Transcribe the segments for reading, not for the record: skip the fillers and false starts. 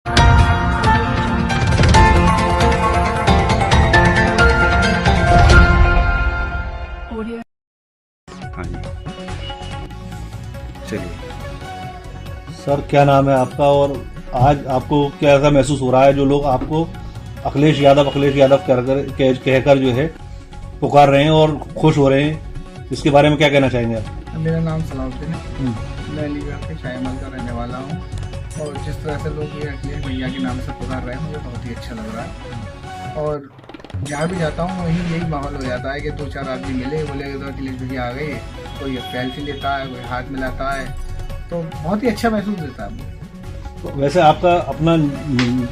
हाँ जी, चलिए। सर क्या नाम है आपका और आज आपको क्या ऐसा महसूस हो रहा है जो लोग आपको अखिलेश यादव कहकर जो है पुकार रहे हैं और खुश हो रहे हैं, इसके बारे में क्या कहना चाहेंगे आप? मेरा नाम सलाउद्दीन है। मैं अलीगढ़ के शाहीमल का रहने वाला हूँ और जिस तरह से लोग ये अखिलेश भैया के नाम से पुकार रहे हैं मुझे बहुत ही अच्छा लग रहा है। और जहाँ भी जाता हूँ वहीं यही माहौल हो जाता है कि दो चार आदमी मिले, बोले तो अखिलेश भैया आ गए, कोई सेल्फी लेता है, कोई हाथ मिलाता है, तो बहुत ही अच्छा महसूस देता है मुझे। तो वैसे आपका अपना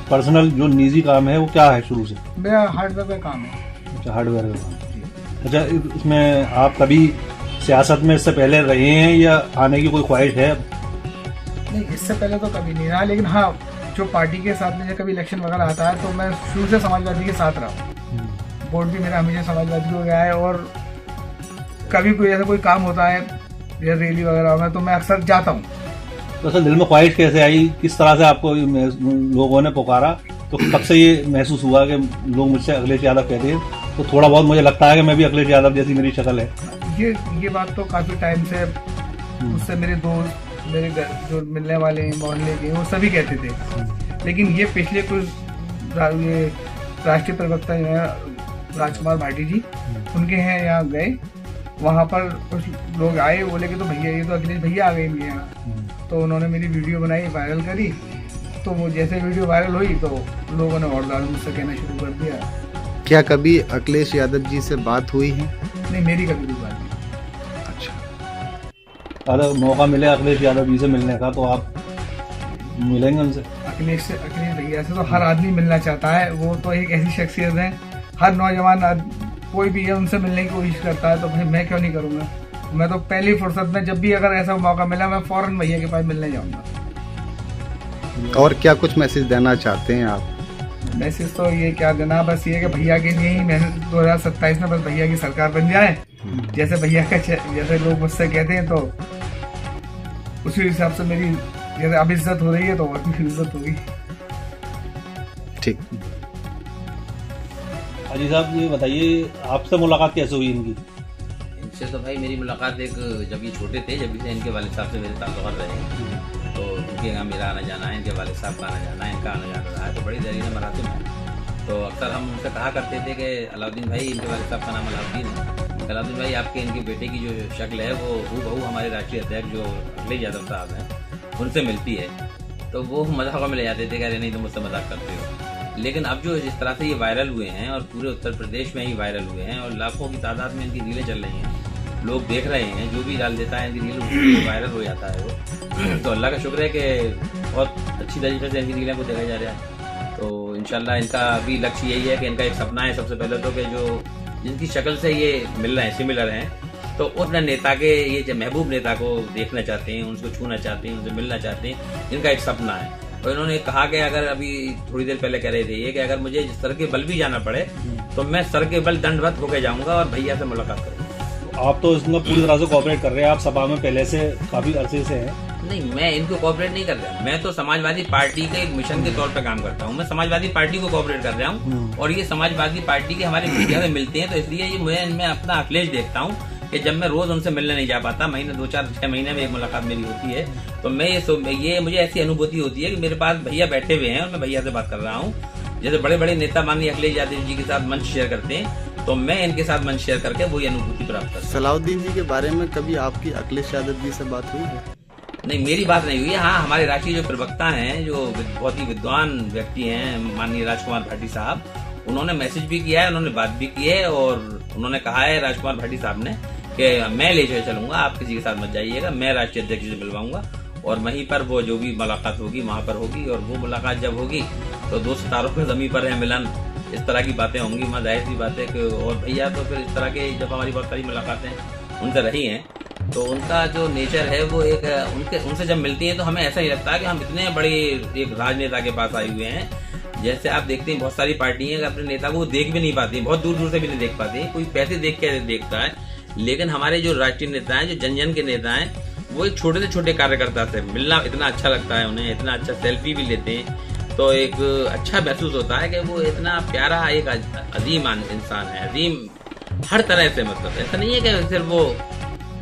पर्सनल जो निजी काम है वो क्या है शुरू से? मेरा हार्डवेयर का काम है। अच्छा, हार्डवेयर का काम। अच्छा, इसमें आप कभी सियासत में इससे पहले रहे हैं या आने की कोई ख्वाहिश है? नहीं, इससे पहले तो कभी नहीं रहा, लेकिन हाँ जो पार्टी के साथ में जब कभी इलेक्शन वगैरह आता है तो मैं शुरू से समाजवादी के साथ रहा हूँ। वोट भी मेरा हमेशा समाजवादी हो गया है और कभी कोई ऐसा कोई काम होता है या रैली वगैरह में तो मैं अक्सर जाता हूँ। तो असल दिल में ख्वाहिश कैसे आई, किस तरह से आपको लोगों ने पुकारा, तो कब से ये महसूस हुआ कि लोग मुझसे अखिलेश यादव कहते हैं, तो थोड़ा बहुत मुझे लगता है कि मैं भी अखिलेश यादव जैसी मेरी शक्ल है। ये बात तो काफी टाइम से मुझसे मेरे दोस्त, मेरे घर जो मिलने वाले हैं मोहल्ले के, वो सभी कहते थे। लेकिन ये पिछले कुछ ये राष्ट्रीय प्रवक्ता हैं राजकुमार भाटी जी, उनके हैं यहाँ गए, वहाँ पर कुछ लोग आए, बोले कि तो भैया ये तो अखिलेश भैया आ गए मेरे यहाँ। तो उन्होंने मेरी वीडियो बनाई, वायरल करी, तो वो जैसे वीडियो वायरल हुई तो लोगों ने और ज़्यादा मुझसे कहना शुरू कर दिया। क्या कभी अखिलेश यादव जी से बात हुई है? नहीं, मेरी कभी कोई बात नहीं। अच्छा, अगर मौका मिले अखिलेश यादव जी से मिलने का तो आप मिलेंगे उनसे? अखिलेश भैया से तो हर आदमी मिलना चाहता है, वो तो एक ऐसी शख्सियत है, हर नौजवान कोई भी है उनसे मिलने की कोशिश करता है, तो भाई मैं क्यों नहीं करूँगा। मैं तो पहली फुर्सत में जब भी अगर ऐसा मौका मिला मैं फौरन भैया के पास मिलने जाऊँगा। और क्या कुछ मैसेज देना चाहते हैं आप? मैसेज तो ये क्या देना, बस ये कि भैया के लिए ही मैंने 2027 में बस भैया की सरकार बन जाए, जैसे भैया का जैसे लोग मुझसे कहते हैं तो उसी हिसाब से मेरी जैसे अब इज्जत हो रही है तो और भी इज्जत होगी। ठीक। अजी साहब ये बताइए आपसे मुलाकात कैसे हुई इनकी? इनसे तो भाई मेरी मुलाकात एक जब ये छोटे थे, जब से इनके वालिद साहब से मेरे ताल्लुकात रहे हैं, तो इनके यहाँ मेरा आना जाना है, इनके वालिद साहब का आना जाना है, इनका आना जाना रहा है, तो बड़ी दरीन मरासिम है। तो अक्सर हम उनसे कहा करते थे कि अलाउद्दीन भाई, इनके वालिद साहब का नाम अलाउद्दीन है, अलाउद्दीन भाई आपके इनके बेटे की जो शक्ल है वो हूबहू हमारे राष्ट्रीय अध्यक्ष जो अखिलेश यादव साहब हैं उनसे मिलती है। तो वो मजाक में ले जाते थे, कह रहे नहीं तुम मुझसे मजाक करते हो। लेकिन अब जो जिस तरह से ये वायरल हुए हैं और पूरे उत्तर प्रदेश में ही वायरल हुए हैं और लाखों की तादाद में इनकी रीलें चल रही हैं, लोग देख रहे हैं, जो भी डाल देता है इनकी रील वायरल हो जाता है वो। तो अल्लाह का शुक्र है कि बहुत अच्छी तरीके से इनकी रीलें को देखा जा रहा है। तो इंशाल्लाह इनका भी लक्ष्य यही है कि इनका एक सपना है सबसे पहले तो कि जो जिनकी शक्ल से ये मिल रहे हैं, सिमिलर हैं, तो उन नेता के ये जो महबूब नेता को देखना चाहते हैं, उनको छूना चाहते हैं, उनसे मिलना चाहते हैं, इनका एक सपना है। और इन्होंने कहा कि अगर अभी थोड़ी देर पहले कह रहे थे ये कि अगर मुझे सर के बल भी जाना पड़े तो मैं सर के बल दंडवत होकर जाऊंगा और भैया से मुलाकात करूंगा। तो आप तो इसमें पूरी तरह से कोऑपरेट कर रहे हैं, आप सपा में पहले से काफी अरसे से हैं। नहीं, मैं इनको कोऑपरेट नहीं कर रहा, मैं तो समाजवादी पार्टी के एक मिशन के तौर पर काम करता हूँ। मैं समाजवादी पार्टी को कोऑपरेट कर रहा हूँ और ये समाजवादी पार्टी के हमारे मीडिया में मिलते हैं, तो इसलिए ये मैं अपना अखिलेश देखता हूँ कि जब मैं रोज उनसे मिलने नहीं जा पाता, महीने 2-4-6 महीने में एक मुलाकात मेरी होती है, तो मैं ये मुझे ऐसी अनुभूति होती है कि मेरे पास भैया बैठे हुए हैं और मैं भैया से बात कर रहा हूँ। जैसे बड़े बड़े नेता माननीय अखिलेश यादव जी के साथ मंच शेयर करते हैं, तो मैं इनके साथ मंच शेयर करके वही अनुभूति प्राप्त करता हूँ। सलाउद्दीन जी के बारे में कभी आपकी अखिलेश यादव जी से बात हुई है? नहीं, मेरी बात नहीं हुई है। हाँ, हमारे राष्ट्रीय जो प्रवक्ता हैं, जो बहुत ही विद्वान व्यक्ति हैं, माननीय राजकुमार भाटी साहब, उन्होंने मैसेज भी किया है, उन्होंने बात भी की है और उन्होंने कहा है राजकुमार भाटी साहब ने कि मैं ले चलूंगा, आप किसी के साथ मत जाइएगा, मैं राष्ट्रीय अध्यक्ष से मिलवाऊंगा और वहीं पर वो जो भी मुलाकात होगी वहां पर होगी। और वो मुलाकात जब होगी तो 2 सितारों के जमीन पर है मिलन, इस तरह की बातें होंगी। मैं जाहिर सी बात है कि और भैया तो फिर इस तरह के जब हमारी बहुत सारी मुलाकातें उनसे रही हैं, तो उनका जो नेचर है वो एक उनसे जब मिलती है तो हमें ऐसा ही लगता है कि हम इतने बड़े एक राजनेता के पास आए हुए हैं। जैसे आप देखते हैं बहुत सारी पार्टियां अपने नेता को देख भी नहीं पाती, बहुत दूर दूर से भी नहीं देख पाती, कोई पैसे देख के देखता है। लेकिन हमारे जो राष्ट्रीय नेता हैं, जो जन जन के नेता हैं, वो एक छोटे से छोटे कार्यकर्ता से मिलना इतना अच्छा लगता है उन्हें, इतना अच्छा सेल्फी भी लेते हैं। तो एक अच्छा महसूस होता है कि वो इतना प्यारा एक अजीम इंसान है, अजीम हर तरह से। मतलब ऐसा नहीं है कि सिर्फ वो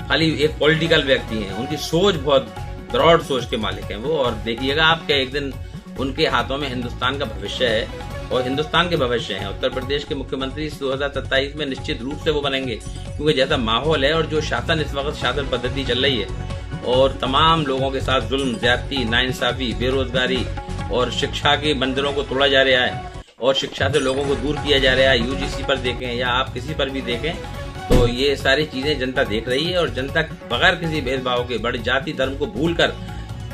खाली एक पॉलिटिकल व्यक्ति हैं, उनकी सोच बहुत ब्रॉड सोच के मालिक हैं वो। और देखिएगा आप कि एक दिन उनके हाथों में हिंदुस्तान का भविष्य है और हिंदुस्तान के भविष्य है। उत्तर प्रदेश के मुख्यमंत्री 2027 में निश्चित रूप से वो बनेंगे, क्योंकि जैसा माहौल है और जो शासन इस वक्त शासन पद्धति चल रही है और तमाम लोगों के साथ जुल्म, ज्यादती, नाइंसाफी, बेरोजगारी और शिक्षा के मंदिरों को तोड़ा जा रहा है और शिक्षा से लोगों को दूर किया जा रहा है। यूजीसी पर देखें या आप किसी पर भी देखें तो ये सारी चीजें जनता देख रही है और जनता बगैर किसी भेदभाव के बड़े जाति धर्म को भूलकर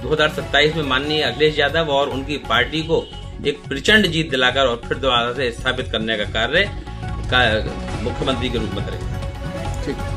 2027 में माननीय अखिलेश यादव और उनकी पार्टी को एक प्रचंड जीत दिलाकर और फिर दोबारा से स्थापित करने का कार्य मुख्यमंत्री के रूप में करेंगे। ठीक।